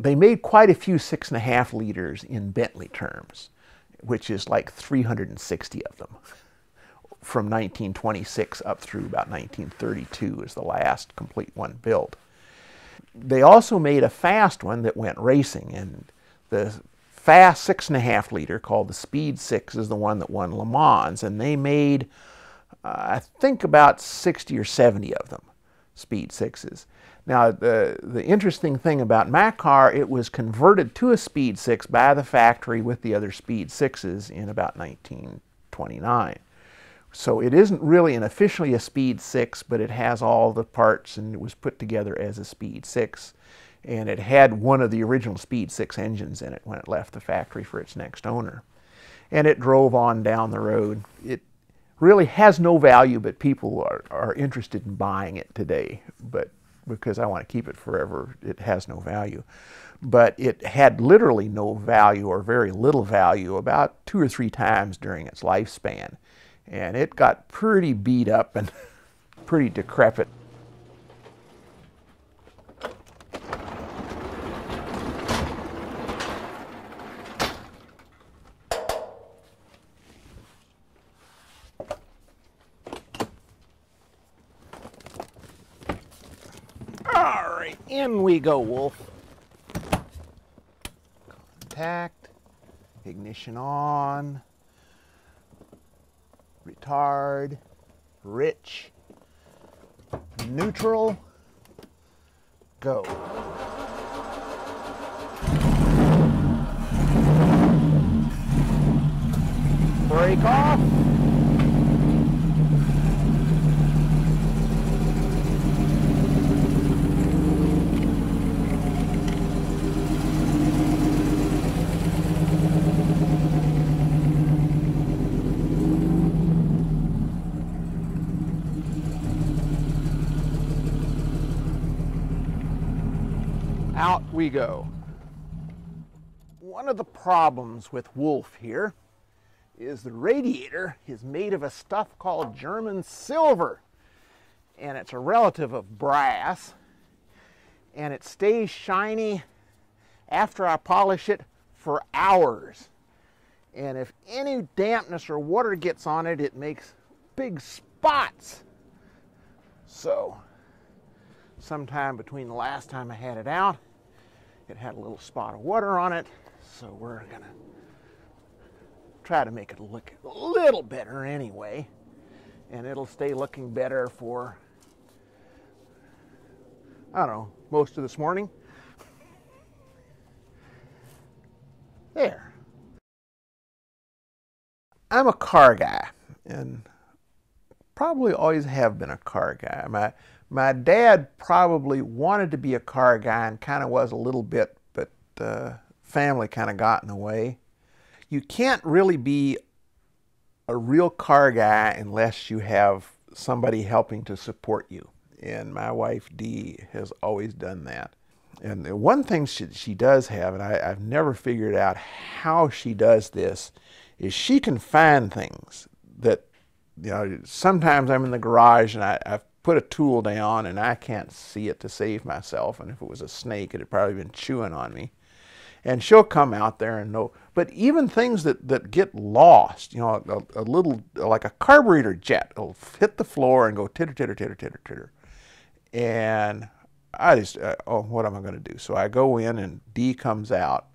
they made quite a few 6.5 liters in Bentley terms, which is like 360 of them, from 1926 up through about 1932 is the last complete one built. They also made a fast one that went racing, and the fast 6.5 liter called the Speed Six is the one that won Le Mans, and they made I think about 60 or 70 of them, Speed Sixes. Now the interesting thing about my car, it was converted to a Speed Six by the factory with the other Speed Sixes in about 1929. So it isn't really officially a Speed Six, but it has all the parts, and it was put together as a Speed Six. And it had one of the original Speed Six engines in it when it left the factory for its next owner. And it drove on down the road. It really has no value, but people are interested in buying it today. But because I want to keep it forever, it has no value. But it had literally no value, or very little value, about 2 or 3 times during its lifespan. And it got pretty beat up and pretty decrepit. All right, in we go, Wolf. Contact, ignition on, retard, rich, neutral, go. Brake off. Out we go. One of the problems with Wolf here is the radiator is made of a stuff called German silver, and it's a relative of brass, and it stays shiny after I polish it for hours. And if any dampness or water gets on it, it makes big spots. So sometime between the last time I had it out, it had a little spot of water on it, so we're gonna try to make it look a little better anyway, and it'll stay looking better for, I don't know, most of this morning. There. I'm a car guy, and probably always have been a car guy. My dad probably wanted to be a car guy and kind of was a little bit, but family kind of got in the way. You can't really be a real car guy unless you have somebody helping to support you. And my wife, Dee, has always done that. And the one thing she does have, and I've never figured out how she does this, is she can find things that, you know, sometimes I'm in the garage and I've put a tool down and I can't see it to save myself, and if it was a snake, it had probably been chewing on me. And she'll come out there and know. But even things that get lost, you know, a little, like a carburetor jet, will hit the floor and go titter, titter, titter, titter, titter. And I just, oh, what am I going to do? So I go in and Dee comes out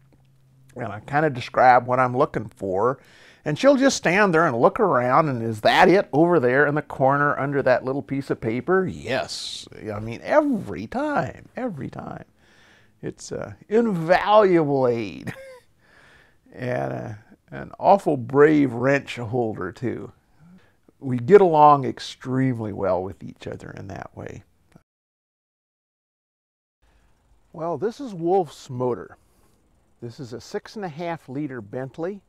and I kind of describe what I'm looking for. And she'll just stand there and look around, and is that it over there in the corner under that little piece of paper? Yes. I mean, every time. It's an invaluable aid. And an awful brave wrench holder, too. We get along extremely well with each other in that way. Well, this is Wolf's motor. This is a 6.5 liter Bentley.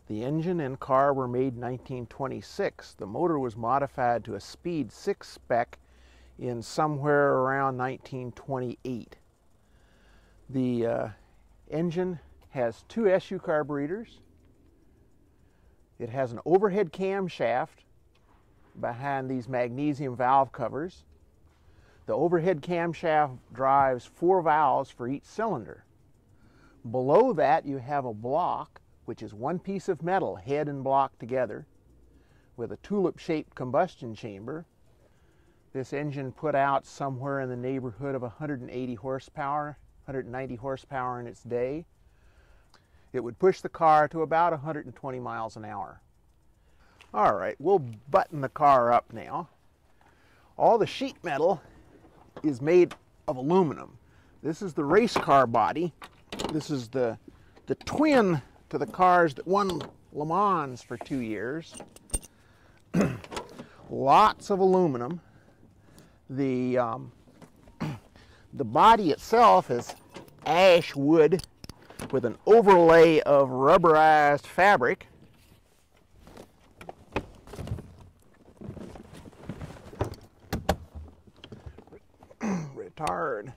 The engine and car were made in 1926. The motor was modified to a Speed Six spec in somewhere around 1928. The engine has 2 SU carburetors. It has an overhead camshaft behind these magnesium valve covers. The overhead camshaft drives 4 valves for each cylinder. Below that you have a block, which is one piece of metal, head and block together, with a tulip-shaped combustion chamber. This engine put out somewhere in the neighborhood of 180 horsepower, 190 horsepower in its day. It would push the car to about 120 miles an hour. All right, we'll button the car up now. All the sheet metal is made of aluminum. This is the race car body. This is the twin to the cars that won Le Mans for 2 years. Lots of aluminum. The body itself is ash wood with an overlay of rubberized fabric. Retard,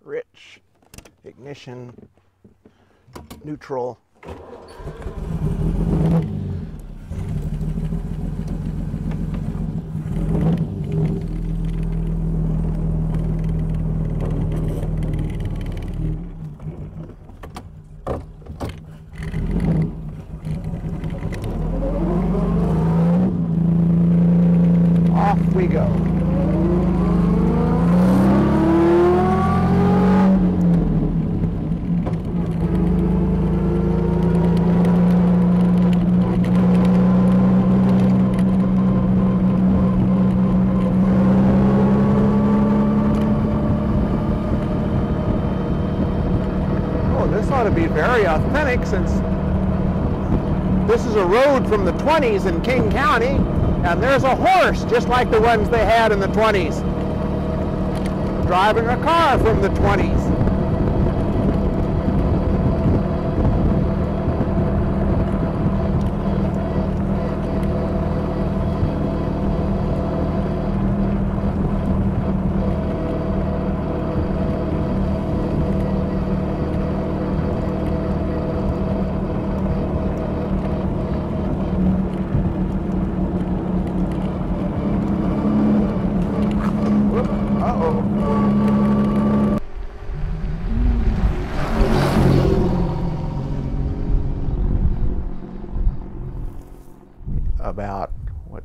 rich, ignition, neutral. Off we go. This ought to be very authentic, since this is a road from the 20s in King County, and there's a horse just like the ones they had in the 20s, driving a car from the 20s. About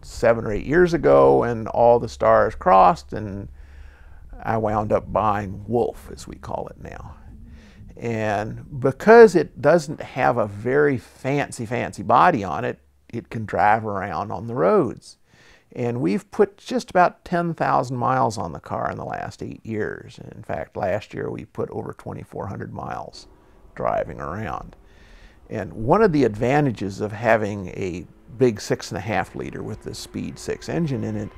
7 or 8 years ago, and all the stars crossed, and I wound up buying Wolf, as we call it now. And because it doesn't have a very fancy body on it, it can drive around on the roads. And we've put just about 10,000 miles on the car in the last 8 years. In fact, last year we put over 2,400 miles driving around. And one of the advantages of having a big 6.5 liter with the Speed 6 engine in it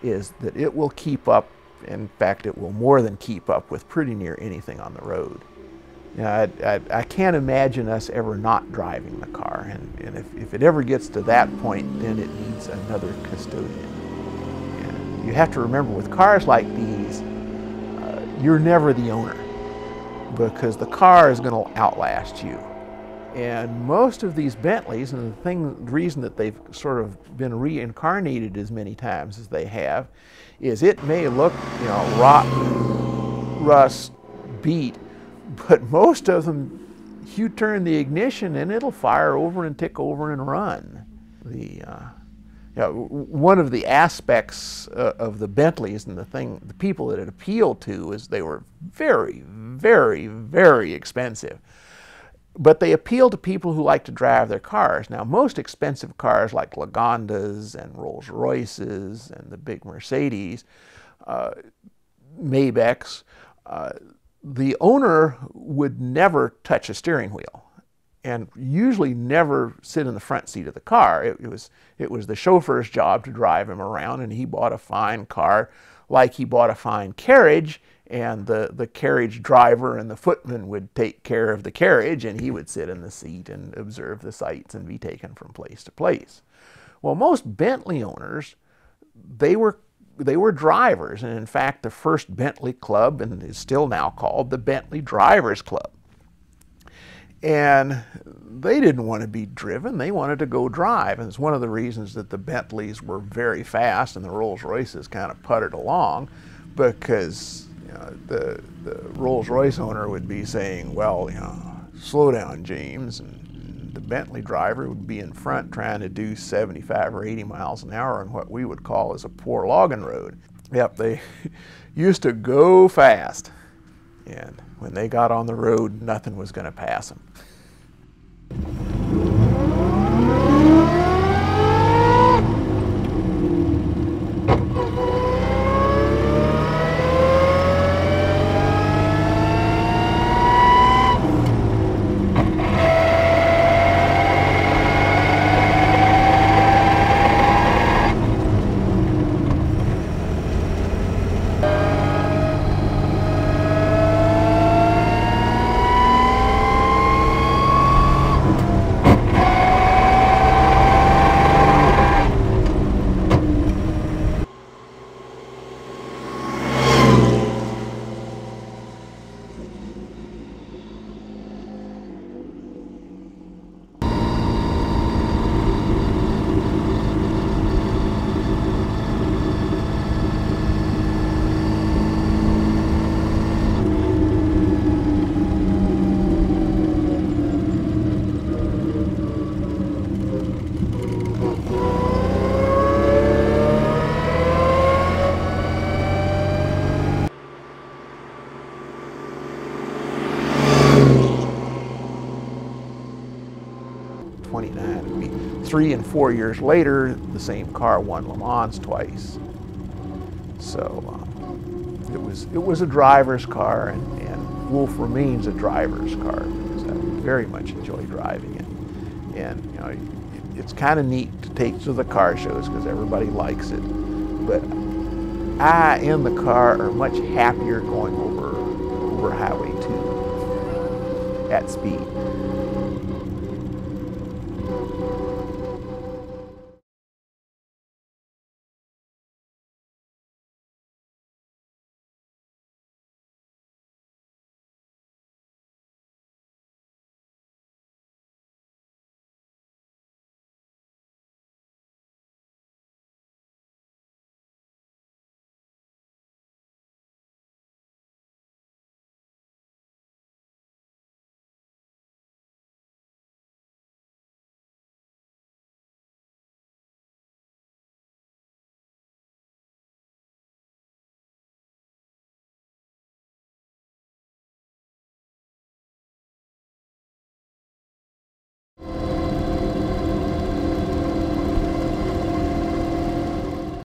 is that it will keep up. In fact, it will more than keep up with pretty near anything on the road. You know, I can't imagine us ever not driving the car, and if it ever gets to that point, then it needs another custodian. And you have to remember, with cars like these, you're never the owner, because the car is going to outlast you. And most of these Bentleys, and the reason that they've sort of been reincarnated as many times as they have, is it may look, you know, rotten, rust, beat, but most of them, you turn the ignition and it'll fire over and tick over and run. You know, one of the aspects of the Bentleys, and the people that it appealed to, is they were very, very, very expensive. But they appeal to people who like to drive their cars. Now, most expensive cars like Lagondas and Rolls Royces and the big Mercedes, Maybachs, the owner would never touch a steering wheel, and usually never sit in the front seat of the car. It was the chauffeur's job to drive him around, and he bought a fine car like he bought a fine carriage, and the carriage driver and the footman would take care of the carriage, and he would sit in the seat and observe the sights and be taken from place to place. Well, most Bentley owners, they were drivers, and in fact the first Bentley club, and is still now called the Bentley Drivers Club. And they didn't want to be driven, they wanted to go drive. And it's one of the reasons that the Bentleys were very fast and the Rolls Royces kind of puttered along, because the Rolls Royce owner would be saying, well, you know, slow down, James. And the Bentley driver would be in front trying to do 75 or 80 miles an hour on what we would call as a poor logging road. Yep, they used to go fast. And when they got on the road, nothing was going to pass them. It'd be 3 and 4 years later, the same car won Le Mans twice. So it was a driver's car, and Wolf remains a driver's car because I very much enjoy driving it. And you know, it's kind of neat to take to the car shows because everybody likes it. But I and the car are much happier going over Highway 2 at speed.